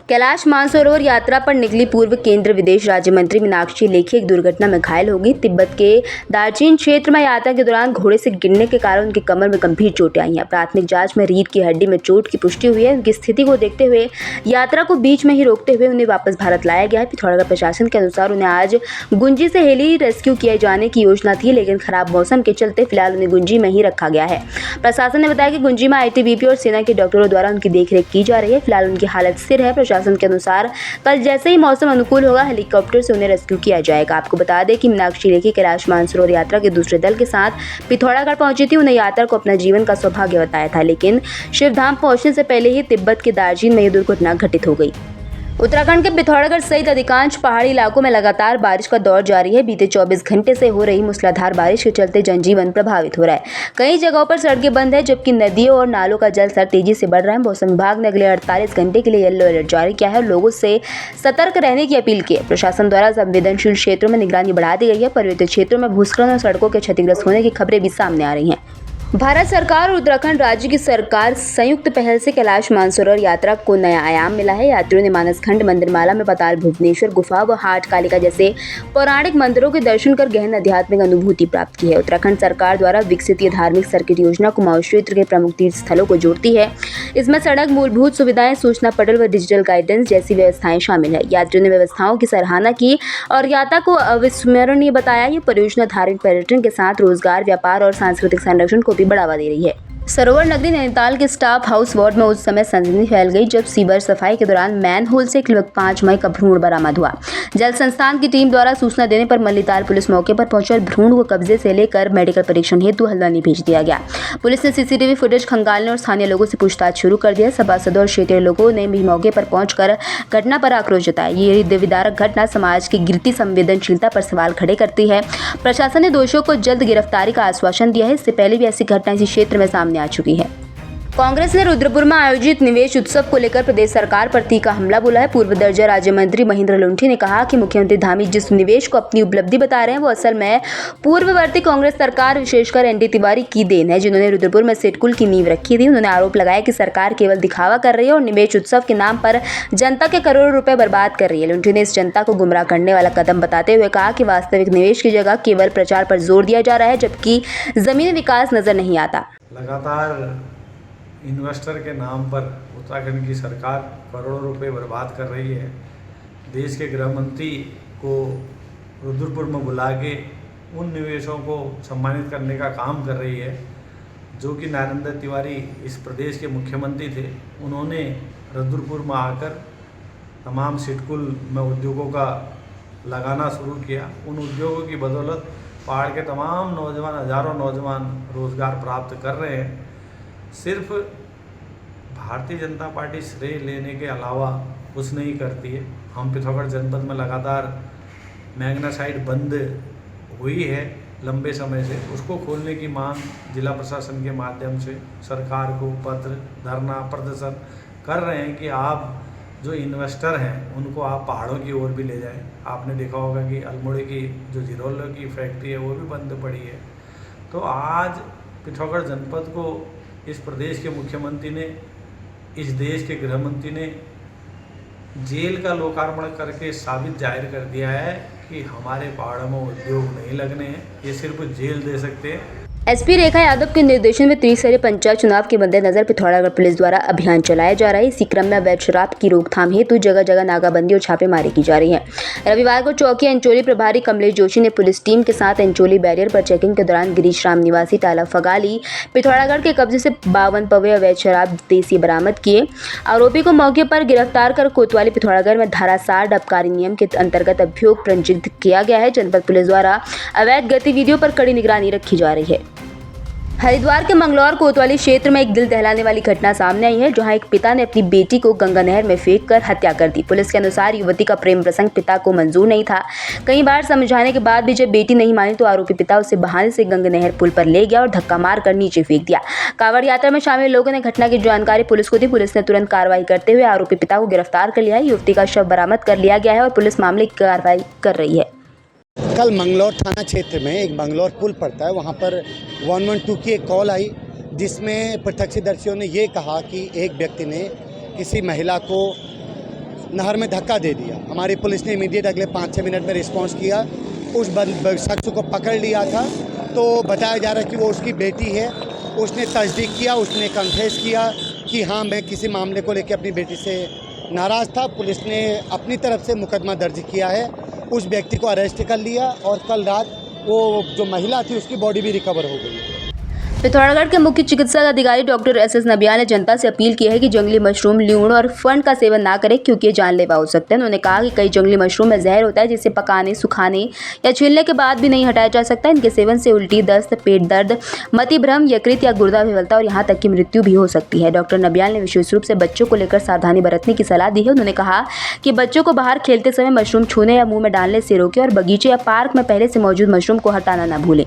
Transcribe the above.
कैलाश मानसरोवर यात्रा पर निकली पूर्व केंद्रीय विदेश राज्य मंत्री मीनाक्षी लेखी एक दुर्घटना में घायल हो गई। तिब्बत के दार्जिलिंग क्षेत्र में यात्रा के दौरान घोड़े से गिरने के कारण उनकी कमर में गंभीर चोटें आई हैं। प्राथमिक जांच में रीढ़ की हड्डी में चोट की पुष्टि हुई है। उनकी स्थिति को देखते हुए यात्रा को बीच में ही रोकते हुए उन्हें वापस भारत लाया गया है। पिथौरागढ़ प्रशासन के अनुसार उन्हें आज गुंजी से हेली रेस्क्यू किए जाने की योजना थी, लेकिन खराब मौसम के चलते फिलहाल उन्हें गुंजी में ही रखा गया है। प्रशासन ने बताया कि गुंजी में आईटीबीपी और सेना के डॉक्टरों द्वारा उनकी देखरेख की जा रही है। फिलहाल उनकी हालत स्थिर है। प्रशासन के अनुसार कल जैसे ही मौसम अनुकूल होगा हेलीकॉप्टर से उन्हें रेस्क्यू किया जाएगा। आपको बता दें कि मीनाक्षी लेखी कैलाश मानसरोवर यात्रा के दूसरे दल के साथ पिथौरागढ़ पहुंची थी। उन्हें यात्रा को अपना जीवन का सौभाग्य बताया था, लेकिन शिवधाम पहुंचने से पहले ही तिब्बत के दार्जिलिंग में यह दुर्घटना घटित हो गई। उत्तराखंड के पिथौरागढ़ सहित अधिकांश पहाड़ी इलाकों में लगातार बारिश का दौर जारी है। बीते 24 घंटे से हो रही मूसलाधार बारिश के चलते जनजीवन प्रभावित हो रहा है। कई जगहों पर सड़कें बंद है, जबकि नदियों और नालों का जलस्तर तेजी से बढ़ रहा है। मौसम विभाग ने अगले 48 घंटे के लिए येलो अलर्ट जारी किया है और लोगों से सतर्क रहने की अपील की है। प्रशासन द्वारा संवेदनशील क्षेत्रों में निगरानी बढ़ा दी गई है। पर्वतीय क्षेत्रों में भूस्खलन और सड़कों के क्षतिग्रस्त होने की खबरें भी सामने आ रही हैं। भारत सरकार और उत्तराखंड राज्य की सरकार संयुक्त पहल से कैलाश मानसरोवर यात्रा को नया आयाम मिला है। यात्रियों ने मानसखंड, मंदिरमाला में पाताल भुवनेश्वर गुफा व हाट कालिका जैसे पौराणिक मंदिरों के दर्शन कर गहन आध्यात्मिक अनुभूति प्राप्त की है। उत्तराखंड सरकार द्वारा विकसित ये धार्मिक सर्किट योजना कुमाऊं क्षेत्र के प्रमुख तीर्थ स्थलों को जोड़ती है। इसमें सड़क, मूलभूत सुविधाएं, सूचना पटल व डिजिटल गाइडेंस जैसी व्यवस्थाएं शामिल है। यात्रियों ने व्यवस्थाओं की सराहना की और यात्रा को अविस्मरणीय बताया। ये परियोजना धार्मिक पर्यटन के साथ रोजगार, व्यापार और सांस्कृतिक संरक्षण को भी बढ़ावा दे रही है। सरोवर नगरी नैनीताल के स्टाफ हाउस वार्ड में उस समय सनसनी फैल गई जब सीवर सफाई के दौरान मैन होल से लगभग 5 मई का भ्रूण बरामद हुआ। जल संस्थान की टीम द्वारा सूचना देने पर मल्लीताल पुलिस मौके पर पहुंची और भ्रूण को कब्जे से लेकर मेडिकल परीक्षण हेतु हल्द्वानी भेज दिया गया। पुलिस ने सीसीटीवी फुटेज खंगालने और स्थानीय लोगों से पूछताछ शुरू कर दिया। सभासदों और क्षेत्रीय लोगों ने भी मौके पर पहुंचकर घटना पर आक्रोश जताया। ये विदारक घटना समाज की गिरती संवेदनशीलता पर सवाल खड़े करती है। प्रशासन ने दोषियों को जल्द गिरफ्तारी का आश्वासन दिया है। इससे पहले भी ऐसी घटना इसी क्षेत्र में सामने आ चुकी है। कांग्रेस ने रुद्रपुर में आयोजित निवेश उत्सव को लेकर प्रदेश सरकार पर तीखा हमला बोला है। पूर्व दर्जा राज्य मंत्री महेंद्र लुंठी ने कहा कि मुख्यमंत्री धामी जिस निवेश को अपनी उपलब्धि बता रहे हैं वो असल में पूर्ववर्ती कांग्रेस सरकार विशेषकर एनडी तिवारी की देन है, जिन्होंने रुद्रपुर में सिडकुल की नींव रखी थी। उन्होंने आरोप लगाया कि सरकार केवल दिखावा कर रही है और निवेश उत्सव के नाम पर जनता के करोड़ों रुपए बर्बाद कर रही है। लुंठी ने इस जनता को गुमराह करने वाला कदम बताते हुए कहा कि वास्तविक निवेश की जगह केवल प्रचार पर जोर दिया जा रहा है, जबकि जमीनी विकास नजर नहीं आता। लगातार इन्वेस्टर के नाम पर उत्तराखंड की सरकार करोड़ों रुपए बर्बाद कर रही है। देश के गृह मंत्री को रुद्रपुर में बुला के उन निवेशों को सम्मानित करने का काम कर रही है जो कि नरेंद्र तिवारी इस प्रदेश के मुख्यमंत्री थे। उन्होंने रुद्रपुर में आकर तमाम सिडकुल में उद्योगों का लगाना शुरू किया। उन उद्योगों की बदौलत पहाड़ के तमाम नौजवान, हजारों नौजवान रोजगार प्राप्त कर रहे हैं। सिर्फ भारतीय जनता पार्टी श्रेय लेने के अलावा कुछ नहीं करती है। हम पिथौरागढ़ जनपद में लगातार मैग्ना साइट बंद हुई है लंबे समय से, उसको खोलने की मांग जिला प्रशासन के माध्यम से सरकार को पत्र, धरना, प्रदर्शन कर रहे हैं कि आप जो इन्वेस्टर हैं उनको आप पहाड़ों की ओर भी ले जाएं। आपने देखा होगा कि अल्मोड़े की जो जिरोलो की फैक्ट्री है वो भी बंद पड़ी है। तो आज पिथौरागढ़ जनपद को इस प्रदेश के मुख्यमंत्री ने, इस देश के गृह मंत्री ने जेल का लोकार्पण करके साबित जाहिर कर दिया है कि हमारे पहाड़ों में उद्योग नहीं लगने हैं, ये सिर्फ जेल दे सकते हैं। एसपी रेखा यादव के निर्देशन में त्रिस्तरीय पंचायत चुनाव के मद्देनजर पिथौरागढ़ पुलिस द्वारा अभियान चलाया जा रहा है। इसी क्रम में अवैध शराब की रोकथाम हेतु जगह जगह नाकाबंदी और छापेमारी की जा रही है। रविवार को चौकी अंचोली प्रभारी कमलेश जोशी ने पुलिस टीम के साथ अंचोली बैरियर पर चेकिंग के दौरान गिरीश राम निवासी टाला फगाली पिथौरागढ़ के कब्जे से 52 पवे अवैध शराब देसी बरामद किए। आरोपी को मौके पर गिरफ्तार कर कोतवाली पिथौरागढ़ में धारा 60 आबकारी नियम के अंतर्गत अभियोग पंजीकृत किया गया है। जनपद पुलिस द्वारा अवैध गतिविधियों पर कड़ी निगरानी रखी जा रही है। हरिद्वार के मंगलौर कोतवाली क्षेत्र में एक दिल दहलाने वाली घटना सामने आई है, जहां एक पिता ने अपनी बेटी को गंगा नहर में फेंककर हत्या कर दी। पुलिस के अनुसार युवती का प्रेम प्रसंग पिता को मंजूर नहीं था। कई बार समझाने के बाद भी जब बेटी नहीं मानी तो आरोपी पिता उसे बहाने से गंगा नहर पुल पर ले गया और धक्का मारकर नीचे फेंक दिया। कांवड़ यात्रा में शामिल लोगों ने घटना की जानकारी पुलिस को दी। पुलिस ने तुरंत कार्रवाई करते हुए आरोपी पिता को गिरफ्तार कर लिया है। युवती का शव बरामद कर लिया गया है और पुलिस मामले की कार्रवाई कर रही है। कल मंगलौर थाना क्षेत्र में एक मंगलौर पुल पड़ता है, वहाँ पर 112 की एक कॉल आई जिसमें प्रत्यक्षदर्शियों ने ये कहा कि एक व्यक्ति ने किसी महिला को नहर में धक्का दे दिया। हमारी पुलिस ने इमीडिएट अगले 5-6 मिनट में रिस्पांस किया, उस शख्स को पकड़ लिया था। तो बताया जा रहा है कि वो उसकी बेटी है। उसने तस्दीक किया, उसने कन्फेस किया कि हाँ, मैं किसी मामले को लेकर अपनी बेटी से नाराज़ था। पुलिस ने अपनी तरफ से मुकदमा दर्ज किया है, उस व्यक्ति को अरेस्ट कर लिया और कल रात वो जो महिला थी उसकी बॉडी भी रिकवर हो गई। पिथौरागढ़ के मुख्य चिकित्सा अधिकारी डॉक्टर एस नबियान ने जनता से अपील की है कि जंगली मशरूम, ल्यूण और फंड का सेवन ना करें क्योंकि ये जानलेवा हो सकते हैं। उन्होंने कहा कि कई जंगली मशरूम में जहर होता है जिसे पकाने, सुखाने या छीलने के बाद भी नहीं हटाया जा सकता। इनके सेवन से उल्टी, दस्त, पेट दर्द, मतिभ्रम, यकृत या गुर्दा विफलता और यहाँ तक कि मृत्यु भी हो सकती है। डॉक्टर नबियान ने विशेष रूप से बच्चों को लेकर सावधानी बरतने की सलाह दी है। उन्होंने कहा कि बच्चों को बाहर खेलते समय मशरूम छूने या मुँह में डालने से रोकें और बगीचे या पार्क में पहले से मौजूद मशरूम को हटाना न भूलें।